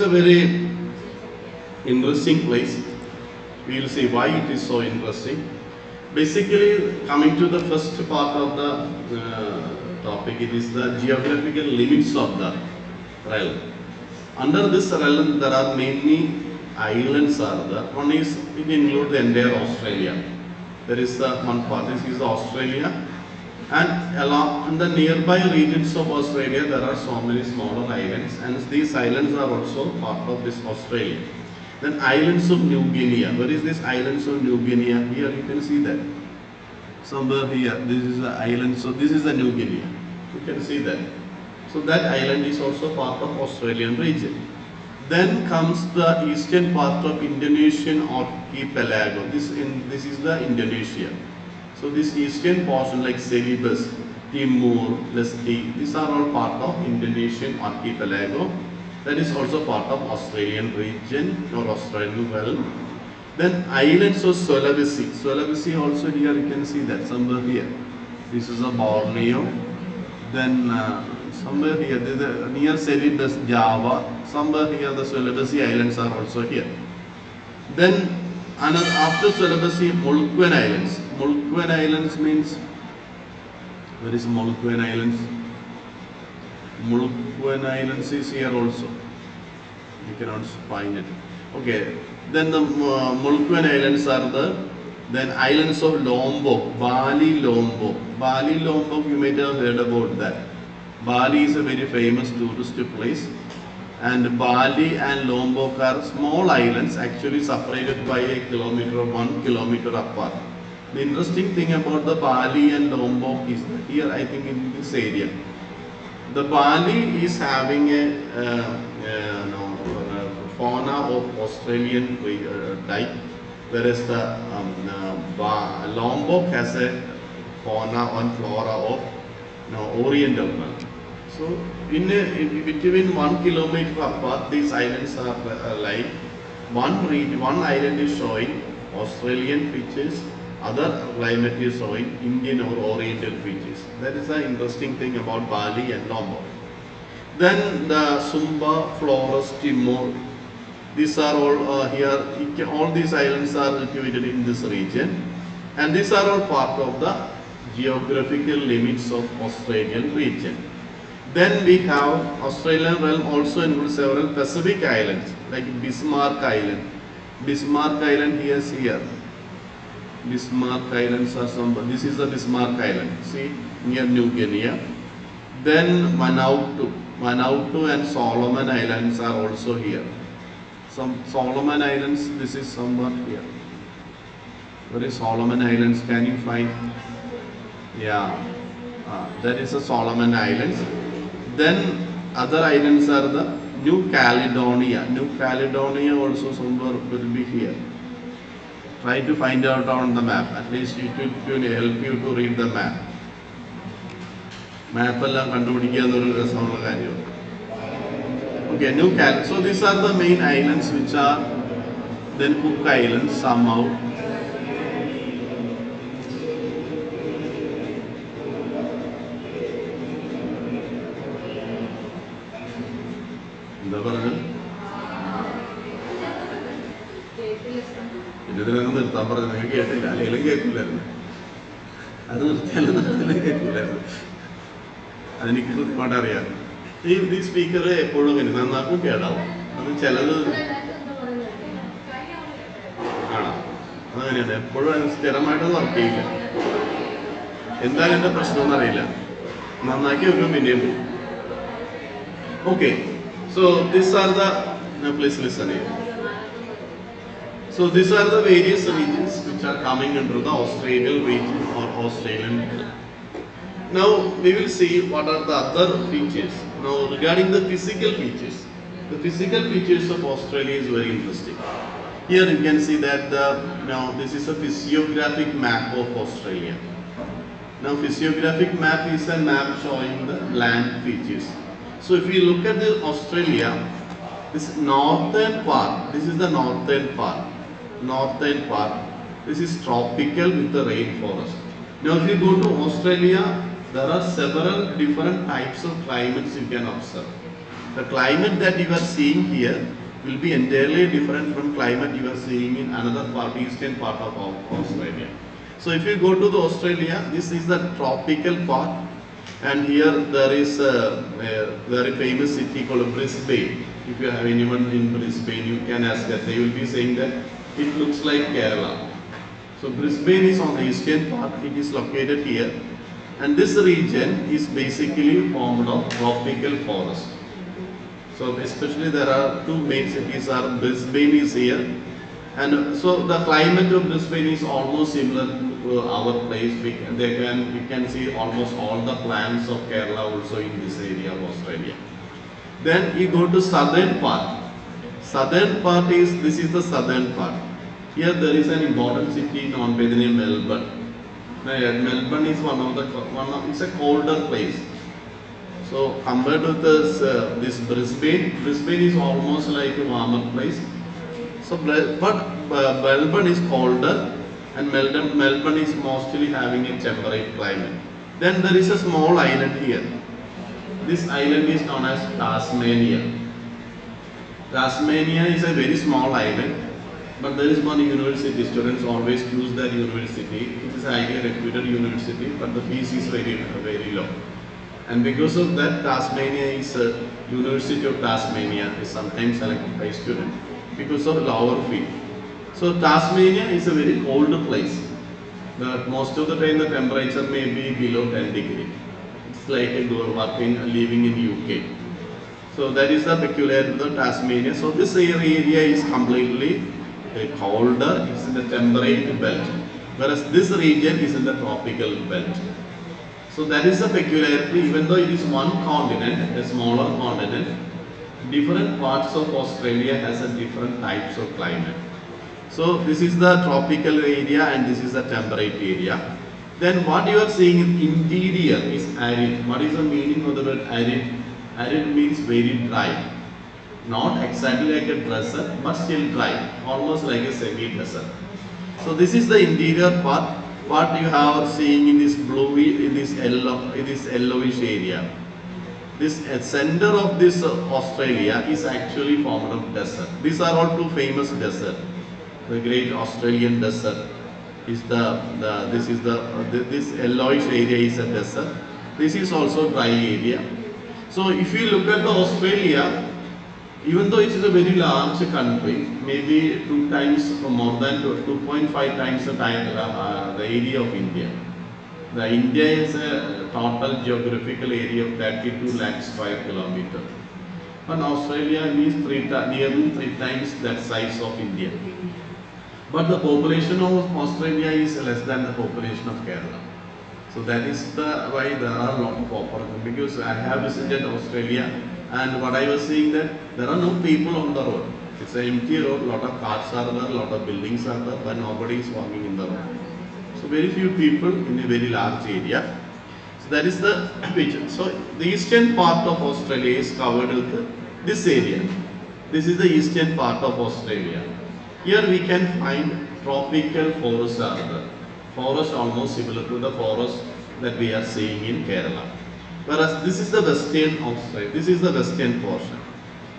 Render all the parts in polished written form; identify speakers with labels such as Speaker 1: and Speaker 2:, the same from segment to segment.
Speaker 1: a very interesting place. We will see why it is so interesting. Basically, coming to the first part of the topic, it is the geographical limits of the realm. Under this realm, there are many islands are there. One is, it includes the entire Australia. There is the one part, this is Australia. And along the nearby regions of Australia, there are so many smaller islands, and these islands are also part of this Australia. Then islands of New Guinea. Where is this islands of New Guinea? Here you can see that. Somewhere here, this is the island. So this is the New Guinea. You can see that. So that island is also part of Australian region. Then comes the eastern part of Indonesian archipelago. This is the Indonesia. So this eastern portion like Celebes, Timor, Leste, these are all part of Indonesian archipelago. That is also part of Australian region or Australian realm. Then islands of Sulawesi. Sulawesi also here you can see that somewhere here. This is a Borneo. Then somewhere here, near Celebes, Java. Somewhere here the Sulawesi islands are also here. Then after Sulawesi, Moluccan Islands. Moluccan Islands means, where is Moluccan Islands? Moluccan Islands is here also. You cannot find it. Okay. Then the Moluccan Islands are the then islands of Lombok, Bali, Lombok. Bali, Lombok, you might have heard about that. Bali is a very famous tourist place. And Bali and Lombok are small islands actually separated by a kilometer, 1 kilometer apart. The interesting thing about the Bali and Lombok is that here, I think in this area, the Bali is having a fauna of Australian type, whereas the Lombok has a fauna and flora of Oriental one. So, in between 1 kilometer apart, these islands are lying. One island is showing Australian features, other climate is showing Indian or Oriental features. That is the interesting thing about Bali and Lombok. Then the Sumba, Flores, Timor. These are all here. All these islands are located in this region, and these are all part of the geographical limits of Australian region. Then we have Australian realm also includes several Pacific islands like Bismarck Island. Bismarck Island is here. Bismarck Islands are some. This is the Bismarck Island. See near New Guinea. Then Vanuatu and Solomon Islands are also here. Some Solomon Islands. This is somewhat here. Where is Solomon Islands? Can you find? Yeah, that is a Solomon Islands. Then other islands are the New Caledonia. New Caledonia also somewhere will be here. Try to find out on the map. At least it will help you to read the map. Okay, New Cal. So these are the main islands which are then Cook Islands somehow. ഇതിനകം നിർത്താൻ പറഞ്ഞു നിങ്ങൾ കേട്ടില്ല അല്ലെങ്കിലും കേൾക്കില്ലായിരുന്നു അത് നിർത്തിയാലും കേൾക്കില്ലായിരുന്നു അതെനിക്ക് കൃത്യമായിട്ട് അറിയാം ഈ സ്പീക്കർ എപ്പോഴും അങ്ങനെ നന്നാക്കും കേടാവും അത് ചിലത് ആണോ അതങ്ങനെയാണ് എപ്പോഴും സ്ഥിരമായിട്ടത് വർക്ക് ചെയ്യില്ല എന്തായാലും എൻ്റെ പ്രശ്നം എന്നറിയില്ല നന്നാക്കി വെക്കും പിന്നെയും പോകും okay so this are the please listen ചെയ്യും. So these are the various regions which are coming under the Australian region or Australian. Now we will see what are the other features. Now regarding the physical features of Australia is very interesting. Here you can see that now this is a physiographic map of Australia. Now physiographic map is a map showing the land features. So if you look at the Australia, this northern part, this is the northern part. This is tropical with the rainforest. Now if you go to Australia, there are several different types of climates you can observe. The climate that you are seeing here will be entirely different from climate you are seeing in another part, eastern part of Australia. So if you go to the Australia, this is the tropical part, and here there is a very famous city called Brisbane. If you have anyone in Brisbane, you can ask that. They will be saying that it looks like Kerala. So Brisbane is on the eastern part. It is located here, and this region is basically formed of tropical forest. So especially there are two main cities are Brisbane is here, and so the climate of Brisbane is almost similar to our place. We can see almost all the plants of Kerala also in this area of Australia. Then you go to southern part. Southern part is, this is the southern part. Here there is an important city known by the name Melbourne. Melbourne is it's a colder place. So compared with this Brisbane is almost like a warmer place. So but Melbourne is colder, and Melbourne is mostly having a temperate climate. Then there is a small island here. This island is known as Tasmania. Tasmania is a very small island, but there is one university. Students always choose that university. It is a highly reputed university, but the fees is very low. And because of that, Tasmania is University of Tasmania is sometimes selected by students because of lower fee. So Tasmania is a very cold place. Most of the time the temperature may be below 10 degrees. It's like living in UK. So that is the peculiarity of Tasmania. So this area is completely colder. It's in the temperate belt, whereas this region is in the tropical belt. So that is the peculiarity. Even though it is one continent, a smaller continent, different parts of Australia has a different types of climate. So this is the tropical area and this is the temperate area. Then what you are seeing in interior is arid. What is the meaning of the word arid? Arid means very dry. Not exactly like a desert, but still dry, almost like a semi-desert. So this is the interior part. What you have seeing in this bluey, in this yellowish area. This center of this Australia is actually formed of desert. These are all two famous deserts. The Great Australian Desert is this yellowish area is a desert. This is also dry area. So if you look at the Australia, even though it is a very large country, maybe 2 times or more than 2.5 times the area of India. The India is a total geographical area of 32 lakh square kilometers. And Australia is nearly 3 times that size of India. But the population of Australia is less than the population of Kerala. So that is why there are a lot of opportunities. Because I have visited Australia, and what I was seeing that there are no people on the road. It's an empty road, lot of cars are there, lot of buildings are there, but nobody is walking in the road. So very few people in a very large area. So that is the picture. So the eastern part of Australia is covered with this area. This is the eastern part of Australia. Here we can find tropical forests are there. Forest almost similar to the forest that we are seeing in Kerala. Whereas this is the western Australia. This is the western portion.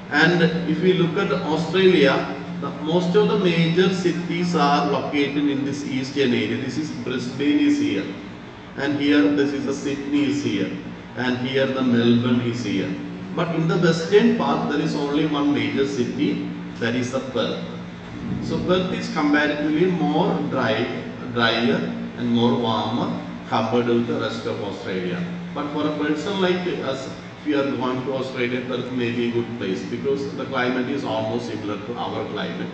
Speaker 1: And if we look at Australia, most of the major cities are located in this eastern area. This is Brisbane is here, and here this is the Sydney is here, and here the Melbourne is here. But in the western part, there is only one major city, that is the Perth. So Perth is comparatively more drier and more warmer compared with the rest of Australia. But for a person like us, if we are going to Australia, Perth may be a good place because the climate is almost similar to our climate.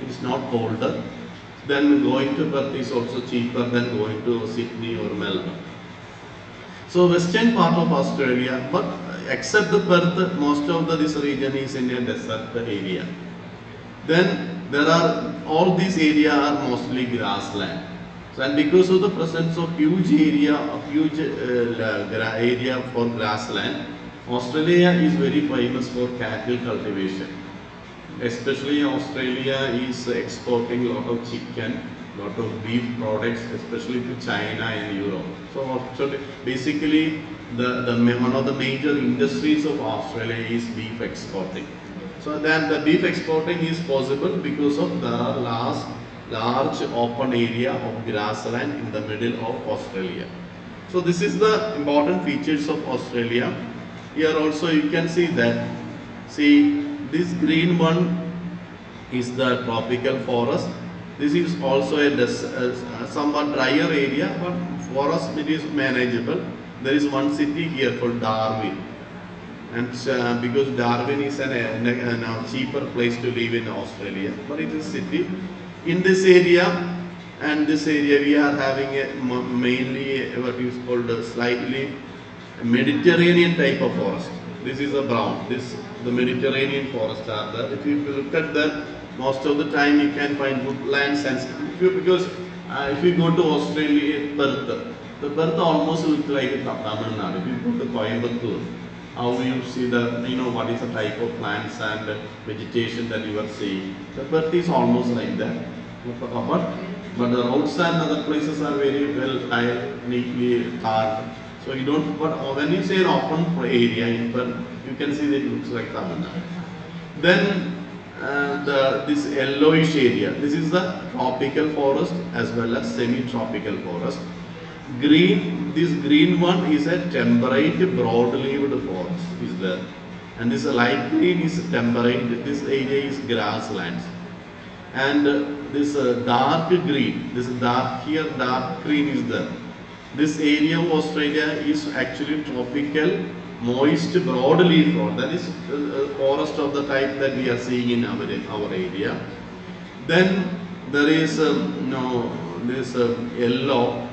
Speaker 1: It is not colder. Then going to Perth is also cheaper than going to Sydney or Melbourne. So western part of Australia, but except the Perth, most of this region is in a desert area. Then there are, all these areas are mostly grassland. So, and because of the presence of huge area for grassland, Australia is very famous for cattle cultivation. Especially Australia is exporting a lot of chicken lot of beef products, especially to China and Europe. So basically, one of the major industries of Australia is beef exporting. So then the beef exporting is possible because of the large open area of grassland in the middle of Australia. So this is the important features of Australia. Here also you can see that, see this green one is the tropical forest. This is also a somewhat drier area, but for us it is manageable. There is one city here called Darwin, and because Darwin is a cheaper place to live in Australia, but it is city. In this area, and this area we are having mainly what is called a slightly Mediterranean type of forest. This is a brown. The Mediterranean forests are there. If you look at that, most of the time you can find woodlands and because if you go to Australia, Perth, the Perth almost looks like Tamil Nadu. If you go to Coimbatore, how you see what is the type of plants and vegetation that you are seeing. The Perth is almost like that. But the roads and other places are very well tiled, neatly tarred. So you don't, but when you say an open area in Perth, you can see that it looks like Tamil Nadu. Then this yellowish area, this is the tropical forest as well as semi-tropical forest. This green one is a temperate broad-leaved forest is there. And this light green is temperate, this area is grasslands. And this dark green, dark green is there. This area of Australia is actually tropical, moist, broadleaf forest. That is forest of the type that we are seeing in our area. Then there is this yellow.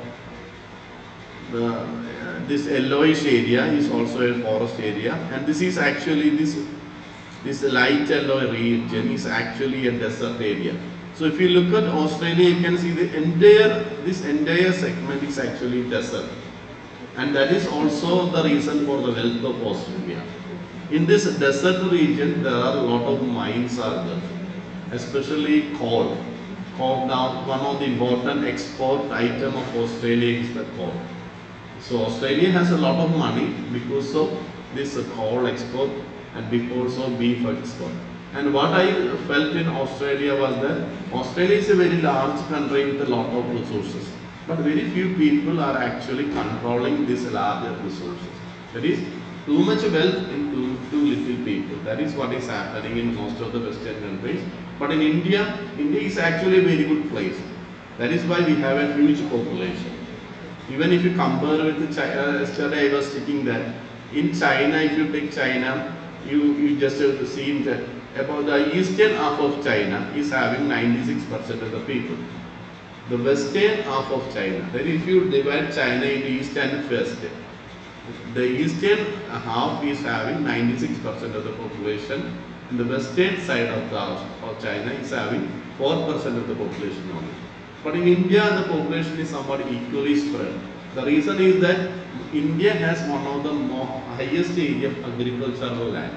Speaker 1: This yellowish area is also a forest area, and this is actually this light yellow region is actually a desert area. So if you look at Australia, you can see this entire segment is actually desert, and that is also the reason for the wealth of Australia. In this desert region, there are a lot of mines are there, especially coal. Now, one of the important export item of Australia is the coal. So Australia has a lot of money because of this coal export and because of beef export. And what I felt in Australia was that Australia is a very large country with a lot of resources, but very few people are actually controlling these larger resources. That is, too much wealth in too little people. That is what is happening in most of the Western countries. But in India is actually a very good place. That is why we have a huge population. Even if you compare with China, yesterday I was thinking that in China, if you take China, you just have to see that about the eastern half of China is having 96% of the people. The western half of China, that if you divide China into east and west, the eastern half is having 96% of the population, and the western side of China is having 4% of the population only. But in India, the population is somewhat equally spread. The reason is that India has one of the highest area of agricultural land.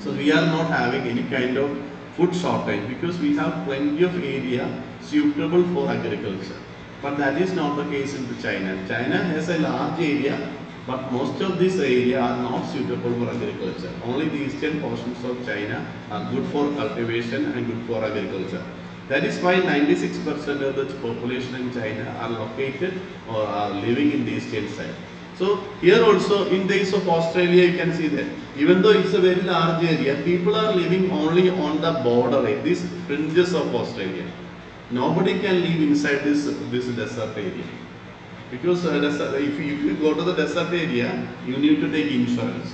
Speaker 1: So we are not having any kind of food shortage because we have plenty of area suitable for agriculture. But that is not the case in China. China has a large area, but most of this area are not suitable for agriculture. Only the eastern portions of China are good for cultivation and good for agriculture. That is why 96% of the population in China are located or are living in the eastern side. So here also in the case of Australia, you can see that even though it's a very large area, people are living only on the border, these fringes of Australia. Nobody can live inside this desert area. Because if you go to the desert area, you need to take insurance.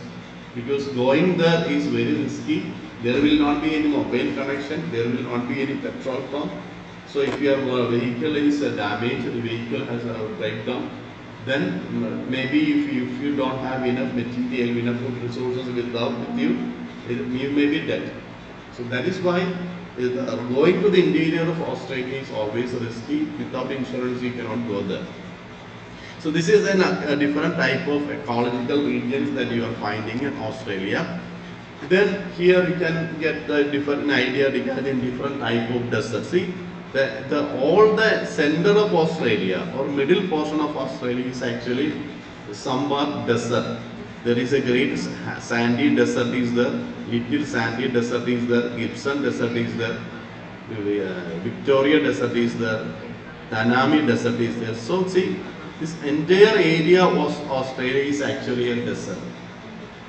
Speaker 1: Because going there is very risky. There will not be any mobile connection, there will not be any petrol pump. So if your vehicle is damaged, the vehicle has a breakdown, then maybe if you don't have enough material, enough food resources with you, you may be dead. So that is why going to the interior of Australia is always risky. Without insurance, you cannot go there. So this is a different type of ecological regions that you are finding in Australia. Then here you can get the different idea regarding different type of desert. See, All the center of Australia or middle portion of Australia is actually somewhat desert. There is a great sandy desert is there, little sandy desert is there, Gibson desert is there, Victoria desert is there, Tanami desert is there. So see, this entire area of Australia is actually a desert.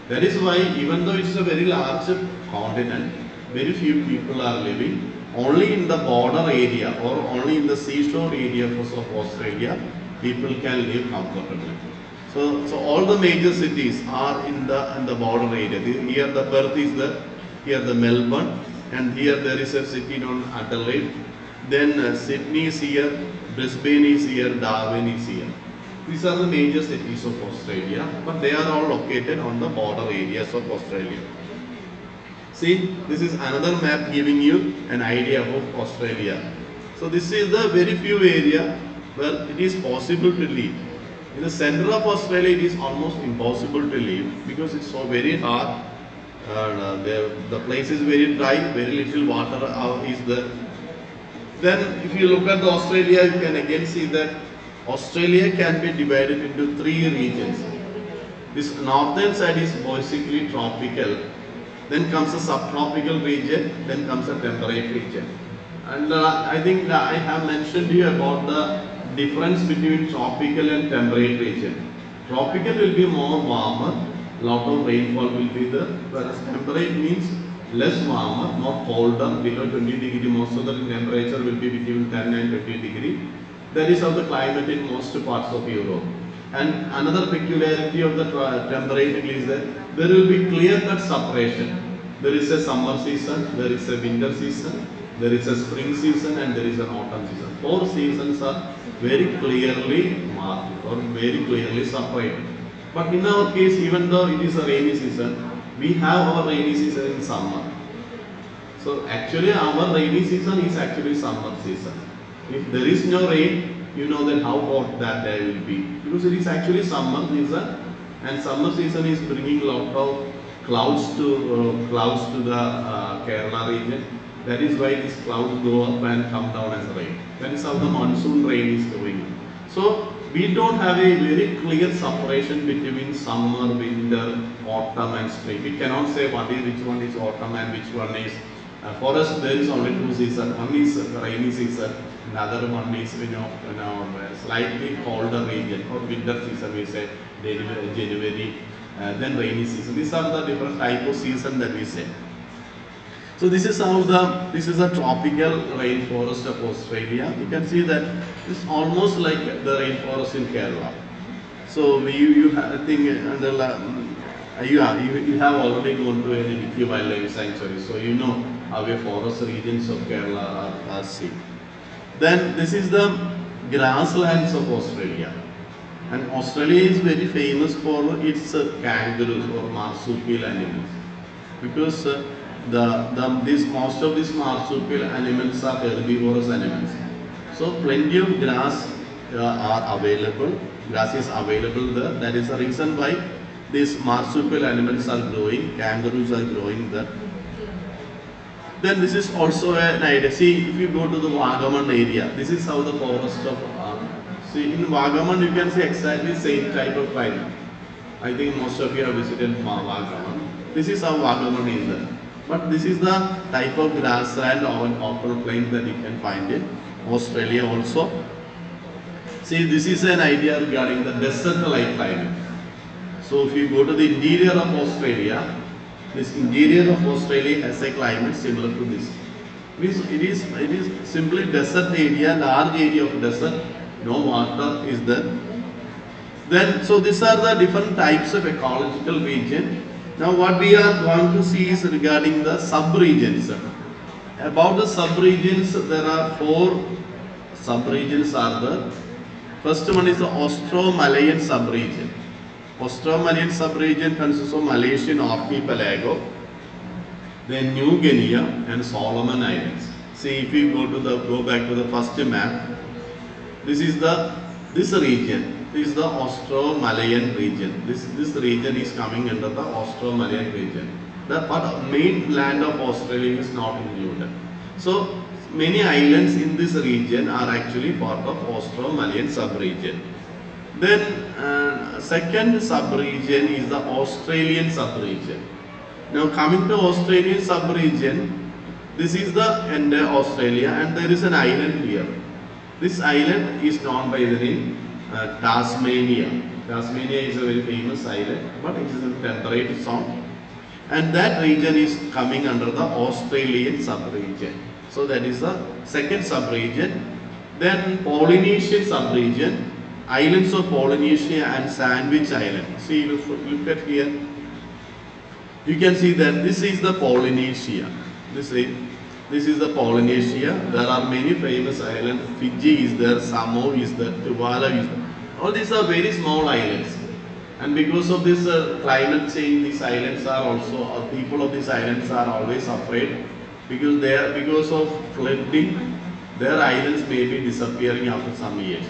Speaker 1: That is why even though it is a very large continent, very few people are living. Only in the border area or only in the seashore area of Australia, people can live comfortably. So all the major cities are in the border area. Here the Perth is there, here the Melbourne, and here there is a city known Adelaide. Then Sydney is here, Brisbane is here, Darwin is here. These are the major cities of Australia, but they are all located on the border areas of Australia. See, this is another map giving you an idea of Australia. So this is the very few area where it is possible to live. In the center of Australia, it is almost impossible to live because it's so very hot. The place is very dry, very little water is there. Then if you look at Australia, you can again see that Australia can be divided into three regions. This northern side is basically tropical. Then comes a subtropical region, then comes a temperate region. And I think I have mentioned to you about the difference between tropical and temperate region. Tropical will be more warmer, lot of rainfall will be there, whereas temperate means less warmer, not colder, below 20 degree. Most of the temperature will be between 10 and 20 degree. That is how the climate in most parts of Europe. And another peculiarity of the temperate is that there will be clear-cut separation. There is a summer season, there is a winter season, there is a spring season, and there is an autumn season. 4 seasons are very clearly marked or very clearly separated. But in our case, even though it is a rainy season, we have our rainy season in summer. So actually our rainy season is actually summer season. If there is no rain, you know that how hot that day will be, because it is actually summer season, and summer season is bringing a lot of clouds to the Kerala region. That is why these clouds go up and come down as rain. That is how the monsoon rain is going. So we don't have a very clear separation between summer, winter, autumn, and spring. We cannot say which one is autumn and which one is. For us, there is only 2 seasons. One is rainy season. Another one is slightly colder region, or winter season, we say January, then rainy season. These are the different type of season that we say. So this is how this is a tropical rainforest of Australia. You can see that it's almost like the rainforest in Kerala. So you have, I think you have already gone to a Idukki Wildlife Sanctuary, so you know how a forest regions of Kerala are seen. Then this is the grasslands of Australia, and Australia is very famous for its kangaroos or marsupial animals, because most of these marsupial animals are herbivorous animals. So plenty of grass are available. Grass is available there. That is the reason why these marsupial animals are growing. Kangaroos are growing there. Then this is also an idea. See, if you go to the Vagamon area, this is how the forest of see, in Vagamon you can see exactly same type of climate. I think most of you have visited Vagamon. This is how Vagamon is there. But this is the type of grassland or open plain that you can find in Australia also. See, this is an idea regarding the desert-like climate. So if you go to the interior of Australia, this interior of Australia has a climate similar to this. It is simply desert area, large area of desert, no water is there. Then, so these are the different types of ecological region. Now what we are going to see is regarding the sub-regions. About the sub-regions, there are 4 sub-regions are there. First one is the Austro-Malayan sub-region. Austro-Malayan sub-region consists of Malaysian archipelago, then New Guinea and Solomon Islands. See, if you go back to the first map, this region. This is the Austro-Malayan region. This region is coming under the Austro-Malayan region. The main land of Australia is not included. So many islands in this region are actually part of Austro-Malayan sub-region. Then second sub-region is the Australian sub-region. Now coming to Australian sub-region, this is the entire Australia and there is an island here. This island is known by the name Tasmania. Tasmania is a very famous island, but it is a temperate zone. And that region is coming under the Australian sub-region. So that is the second sub-region. Then Polynesian sub-region, islands of Polynesia and Sandwich Island. See, look at here. You can see that this is the Polynesia. This is the Polynesia. There are many famous islands. Fiji is there, Samoa is there, Tuvalu is there. All these are very small islands. And because of this climate change, these islands are also, people of these islands are always afraid because of flooding, their islands may be disappearing after some years.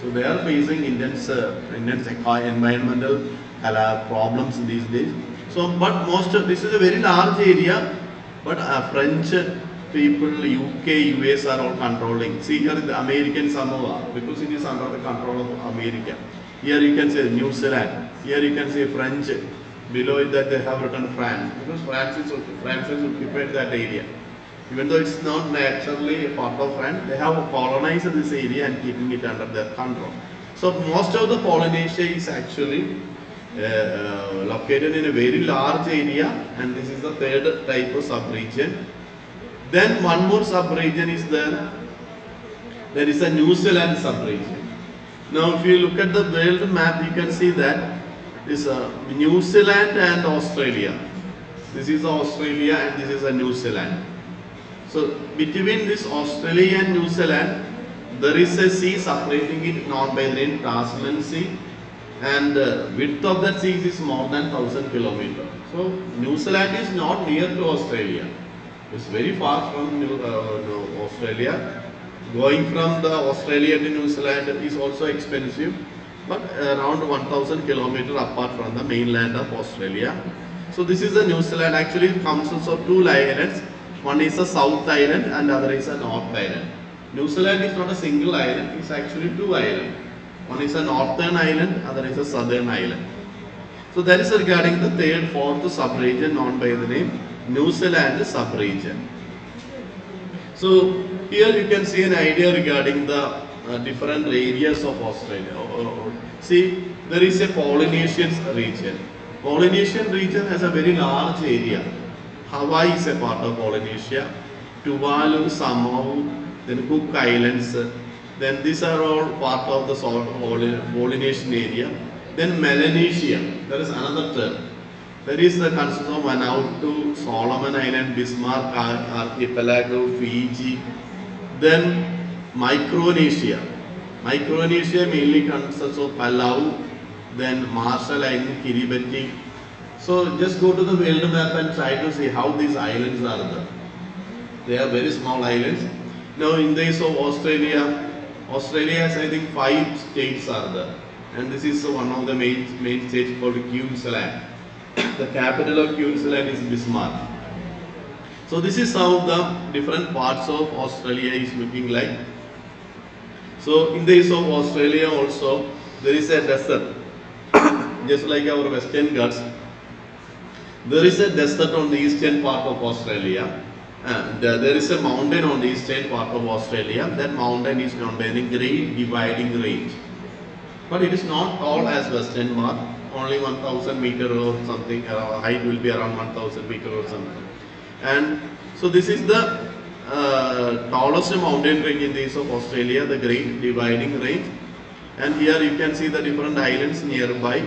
Speaker 1: So they are facing intense environmental problems these days. So, but this is a very large area, but French people, UK, US are all controlling. See here the American Samoa, because it is under the control of America. Here you can say New Zealand. Here you can say French. Below it that they have written France, because France has occupied that area. Even though it's not naturally a part of France, they have colonized this area and keeping it under their control. So most of the Polynesia is actually located in a very large area, and this is the third type of sub-region. Then one more sub-region is there. There is a New Zealand sub-region. Now if you look at the world map, you can see that this New Zealand and Australia. This is Australia and this is a New Zealand. So between this Australia and New Zealand, there is a sea separating it, known by the name Tasman Sea, and width of that sea is more than 1,000 kilometers. So New Zealand is not near to Australia. It's very far from Australia. Going from the Australia to New Zealand is also expensive, but around 1,000 kilometers apart from the mainland of Australia. So this is the New Zealand. Actually it consists of two islands. One is a South Island and other is a North Island. New Zealand is not a single island, it's actually two islands. One is a Northern Island, other is a Southern Island. So that is regarding the fourth sub-region known by the name New Zealand sub-region. So here you can see an idea regarding the different areas of Australia. See, there is a Polynesian region. Polynesian region has a very large area. Hawaii is a part of Polynesia, Tuvalu, Samoa, then Cook Islands, then these are all part of the Polynesian area. Then Melanesia, there is another term. There is the concept of Vanuatu, Solomon Island, Bismarck Archipelago, Fiji. Then Micronesia. Micronesia mainly consists of Palau, then Marshall Island, Kiribati. So just go to the world map and try to see how these islands are there. They are very small islands. Now in the case of Australia, Australia has I think 5 states are there. And this is one of the main states called Queensland. The capital of Queensland is Bismarck. So this is how the different parts of Australia is looking like. So in the case of Australia also, there is a desert. Just like our Western Ghats, there is a desert on the eastern part of Australia. And there is a mountain on the eastern part of Australia. That mountain is known by the Great Dividing Range. But it is not tall as Western part. Only 1,000 meter or something. Height will be around 1,000 meter or something. And so this is the tallest mountain range in the case of Australia, the Great Dividing Range. And here you can see the different islands nearby.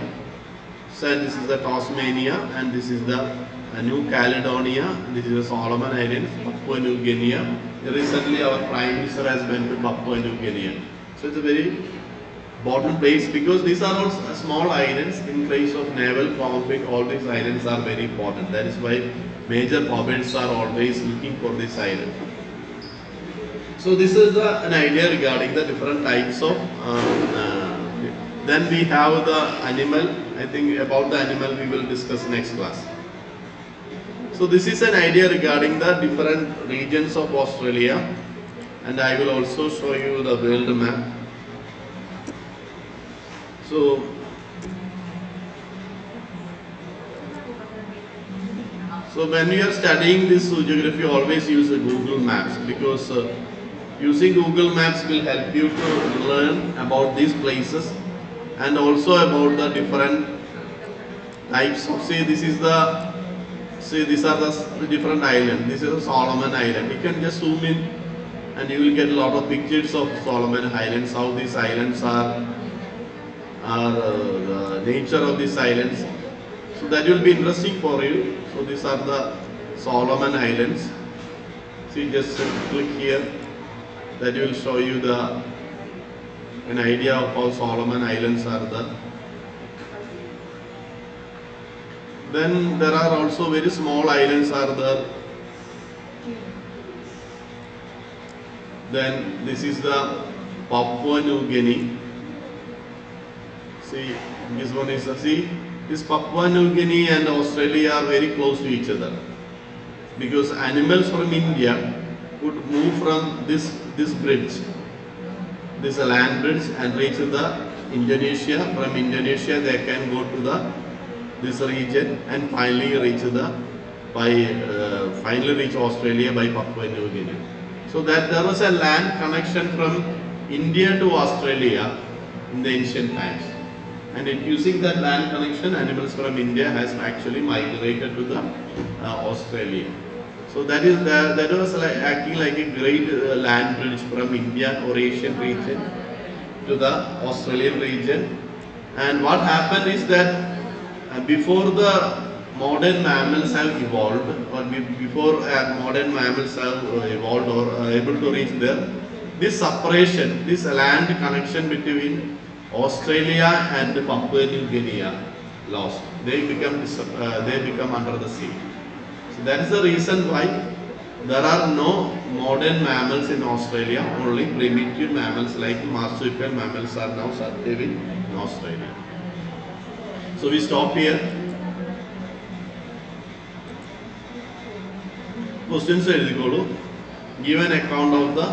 Speaker 1: So this is the Tasmania and this is the New Caledonia, this is the Solomon Islands, Papua New Guinea. Recently our Prime Minister has been to Papua New Guinea. So it's a very important place because these are all small islands. In case of naval conflict, all these islands are very important. That is why major powers are always looking for this island. So this is an idea regarding the different types of then we have the animal. I think about the animal we will discuss next class. So this is an idea regarding the different regions of Australia, and I will also show you the world map. So when we are studying this geography, always use the Google Maps, because using Google Maps will help you to learn about these places and also about the different types of, these are the different islands. This is a Solomon Island. You can just zoom in and you will get a lot of pictures of Solomon Islands, how these islands are the nature of these islands. So that will be interesting for you. So these are the Solomon Islands. See, just click here. That will show you an idea of how Solomon Islands are there. Then there are also very small islands are there. Then this is the Papua New Guinea. See, this one is this Papua New Guinea and Australia are very close to each other, because animals from India would move from this bridge, this land bridge, and reach the Indonesia. From Indonesia they can go to this region and finally reach Australia by Papua New Guinea. So that there was a land connection from India to Australia in the ancient times. And using that land connection, animals from India has actually migrated to the Australia. So that was acting like a great land bridge from India or Asian region to the Australian region. And what happened is that before the modern mammals have evolved, or before modern mammals have evolved or are able to reach there, this separation, this land connection between Australia and Papua New Guinea lost. They become under the sea. So that is the reason why there are no modern mammals in Australia. Only primitive mammals like marsupial mammals are now surviving in Australia. So we stop here. Questions എഴുതിക്കോളൂ. Give an account of the